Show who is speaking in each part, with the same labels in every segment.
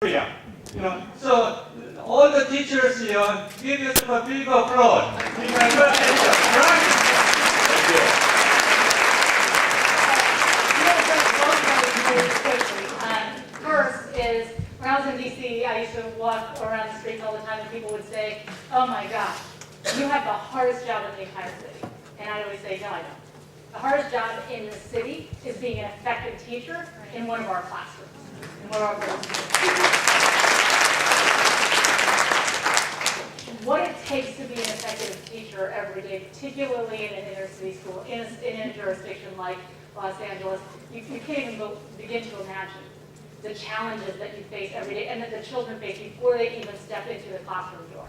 Speaker 1: area. So all the teachers here, give yourself a big applause. Thank you.
Speaker 2: First is, when I was in DC, I used to walk around the streets all the time and people would say, oh my gosh, you have the hardest job in the entire city. And I always say, no, I don't. The hardest job in the city is being an effective teacher in one of our classrooms. In one of our classrooms. What it takes to be an effective teacher every day, particularly in an inner city school, in a jurisdiction like Los Angeles, you can't even begin to imagine the challenges that you face every day and that the children face before they even step into the classroom door.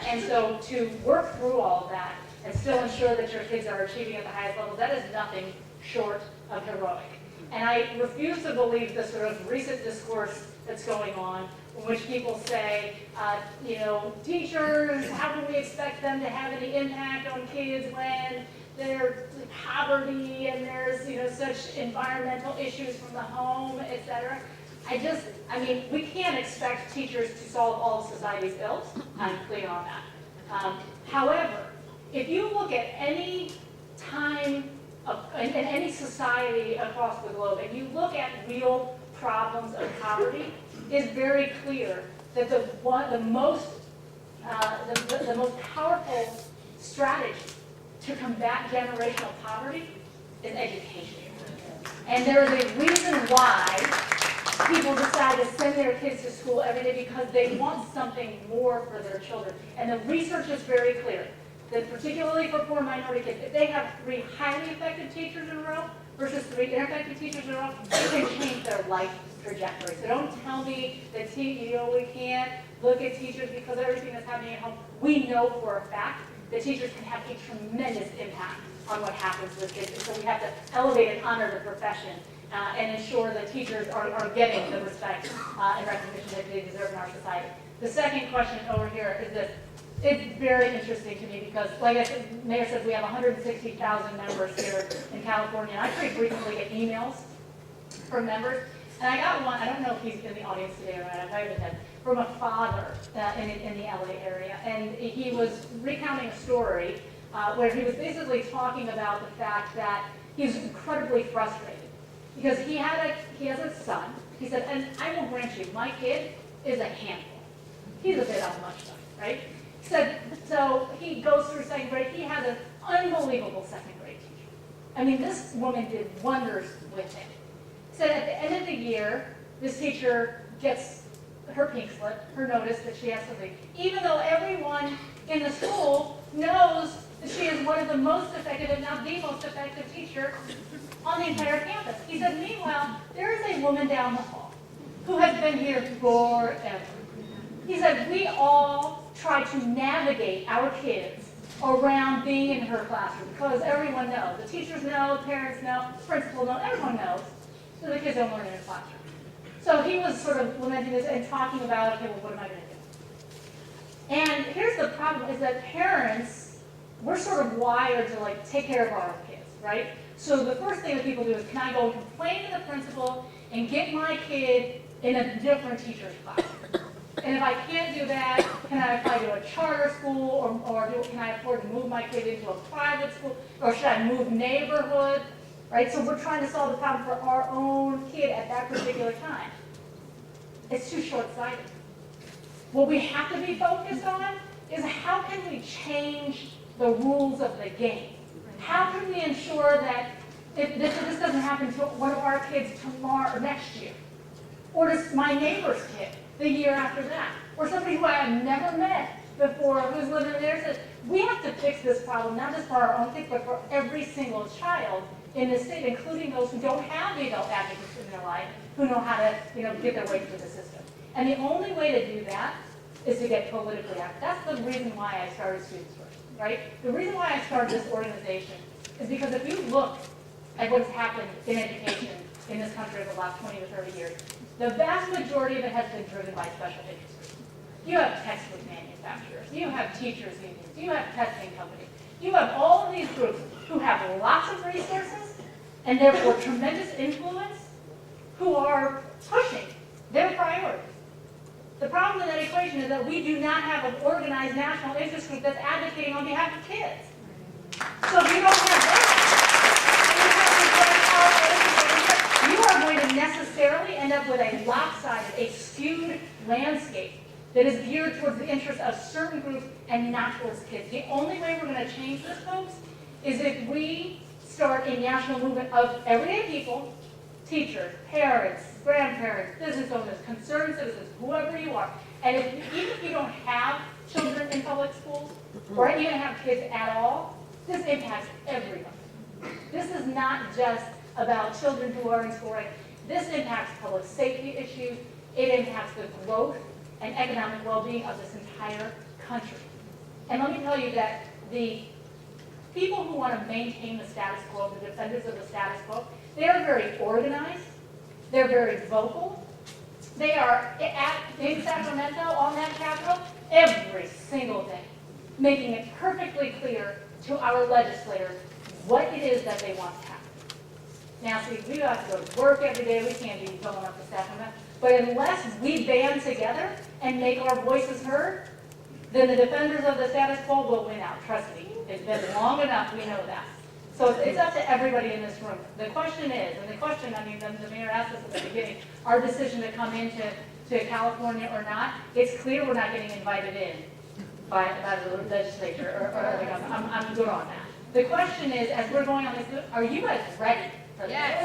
Speaker 2: And so to work through all of that and still ensure that your kids are achieving at the highest level, that is nothing short of heroic. And I refuse to believe the sort of recent discourse that's going on in which people say, teachers, how can we expect them to have any impact on kids when there's poverty and there's, such environmental issues from the home, et cetera. We can't expect teachers to solve all of society's ills. I'm clear on that. However, if you look at any time in any society across the globe and you look at real problems of poverty, it's very clear that the most powerful strategy to combat generational poverty is education. And there is a reason why people decide to send their kids to school every day, because they want something more for their children. And the research is very clear that particularly for poor minority kids, if they have 3 highly effective teachers in a row versus 3 ineffective teachers in a row, it can change their life trajectory. So don't tell me that we can't look at teachers because of everything that's happening at home. We know for a fact that teachers can have a tremendous impact on what happens with kids. And so we have to elevate and honor the profession and ensure that teachers are getting the respect and recognition that they deserve in our society. The second question over here is this. It's very interesting to me because, like I said, Mayor says we have 160,000 members here in California. And I pretty frequently get emails from members. And I got one, I don't know if he's in the audience today or not, I invited him, from a father in the LA area. And he was recounting a story where he was basically talking about the fact that he's incredibly frustrated because he has a son. He said, and I will grant you, my kid is a handful. He's a bit on much stuff, right? He said, so he goes through second grade. He has an unbelievable second grade teacher. This woman did wonders with him. He said at the end of the year, this teacher gets her pink slip, her notice that she has something, even though everyone in the school knows that she is one of the most effective, if not the most effective teacher on the entire campus. He said, meanwhile, there is a woman down the hall who has been here forever. He said, we all try to navigate our kids around being in her classroom because everyone knows. The teachers know, the parents know, the principal knows, everyone knows that the kids don't learn in a classroom. So he was sort of lamenting this and talking about, okay, well, what am I going to do? And here's the problem is that parents, we're sort of wired to take care of our kids, right? So the first thing that people do is, can I go and complain to the principal and get my kid in a different teacher's class? And if I can't do that, can I apply to a charter school or can I afford to move my kid into a private school? Or should I move neighborhood? Right? So we're trying to solve the problem for our own kid at that particular time. It's too short-sighted. What we have to be focused on is how can we change the rules of the game? How can we ensure that this doesn't happen to one of our kids tomorrow or next year? Or to my neighbor's kid the year after that? Or somebody who I have never met before who's living there says, we have to fix this problem, not just for our own kids, but for every single child in the state, including those who don't have the adult advocates in their life, who know how to get their way through the system. And the only way to do that is to get politically active. That's the reason why I started Students First, right? The reason why I started this organization is because if you look at what's happened in education in this country over the last 20 to 30 years, the vast majority of it has been driven by special interest groups. You have textbook manufacturers, you have teachers unions, you have testing companies, you have all of these groups who have lots of resources and therefore tremendous influence, who are pushing their priorities. The problem with that equation is that we do not have an organized national interest group that's advocating on behalf of kids. So if you don't have that, and you have to bring out you are going to necessarily end up with a lopsided, a skewed landscape that is geared towards the interests of certain groups and not towards kids. The only way we're going to change this, folks, is if we start a national movement of everyday people, teachers, parents, grandparents, business owners, concerned citizens, whoever you are. And even if you don't have children in public schools, or even have kids at all, this impacts everyone. This is not just about children who are in school, right? This impacts public safety issues. It impacts the growth and economic well-being of this entire country. And let me tell you that the people who want to maintain the status quo, the defenders of the status quo, they are very organized, they're very vocal, they are in Sacramento on that Capitol every single day, making it perfectly clear to our legislators what it is that they want to happen. Now, see, we have to go to work every day, we can't be going up to Sacramento, but unless we band together and make our voices heard, then the defenders of the status quo will win out, trust me. It's been long enough, we know that. So it's up to everybody in this room. The question is, and the question, I mean, the mayor asked us at the beginning, our decision to come into California or not, it's clear we're not getting invited in by the legislature, or I'm good on that. The question is, as we're going on this, are you guys ready for this? Yes.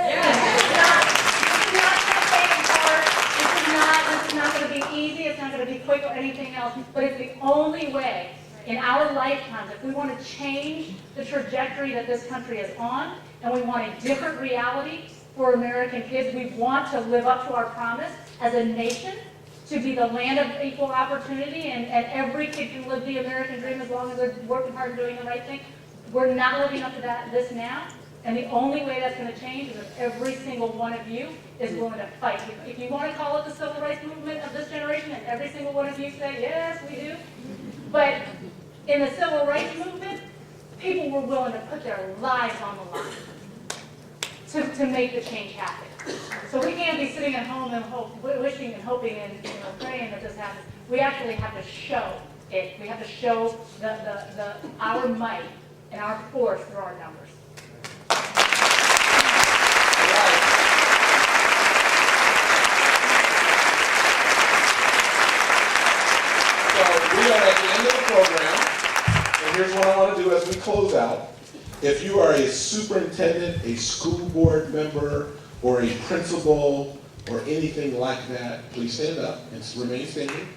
Speaker 2: This is not going to be easy, it's not going to be quick or anything else, but it's the only way in our lifetimes, if we want to change the trajectory that this country is on, and we want a different reality for American kids, we want to live up to our promise as a nation to be the land of equal opportunity, and every kid can live the American dream as long as they're working hard and doing the right thing. We're not living up to this now, and the only way that's going to change is if every single one of you is willing to fight. If you want to call it the civil rights movement of this generation, and every single one of you say, yes, we do, but in the civil rights movement, people were willing to put their lives on the line to make the change happen. So we can't be sitting at home and wishing and hoping and praying that this happens. We actually have to show it. We have to show our might and our force through our numbers.
Speaker 3: So we are at the end of the program. Here's what I want to do as we close out. If you are a superintendent, a school board member, or a principal, or anything like that, please stand up and remain standing.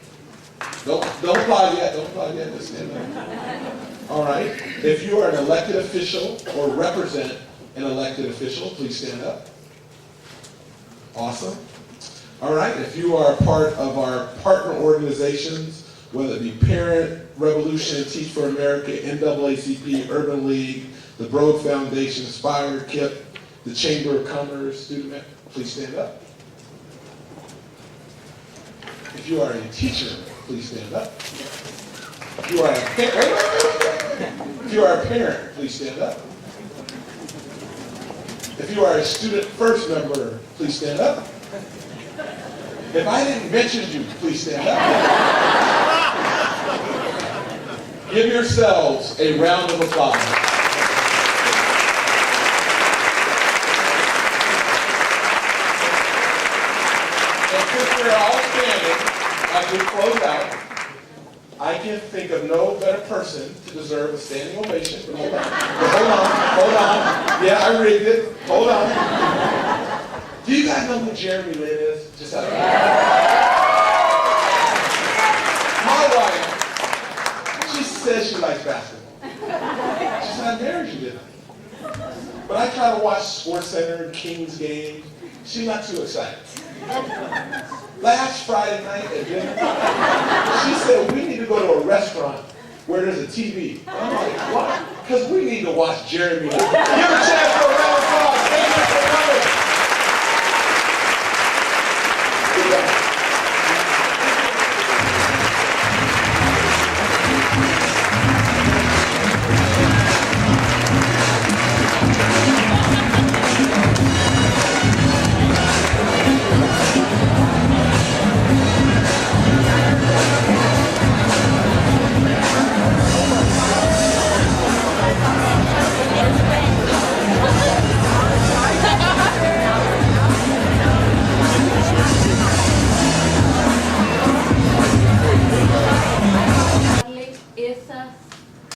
Speaker 3: Don't applaud yet. Don't applaud yet. Just stand up. All right. If you are an elected official or represent an elected official, please stand up. Awesome. All right. If you are part of our partner organizations, whether it be Parent Revolution, Teach for America, NAACP, Urban League, the Broad Foundation, Aspire, KIP, the Chamber of Commerce, Student, please stand up. If you are a teacher, please stand up. If you are a parent, if you are a parent, please stand up. If you are a Student First member, please stand up. If I didn't mention you, please stand up. Give yourselves a round of applause. And since we're all standing, as we close out, I can think of no better person to deserve a standing ovation. But hold on. Yeah, I rigged it. Hold on. Do you guys know who Jeremy Lin is? Just out of my wife, she says she likes basketball. She said, I married you, didn't I? But I try to watch SportsCenter and Kings games. She's not too excited. Last Friday night at dinner, she said, we need to go to a restaurant where there's a TV. And I'm like, what? Because we need to watch Jeremy Lin. Give a chance for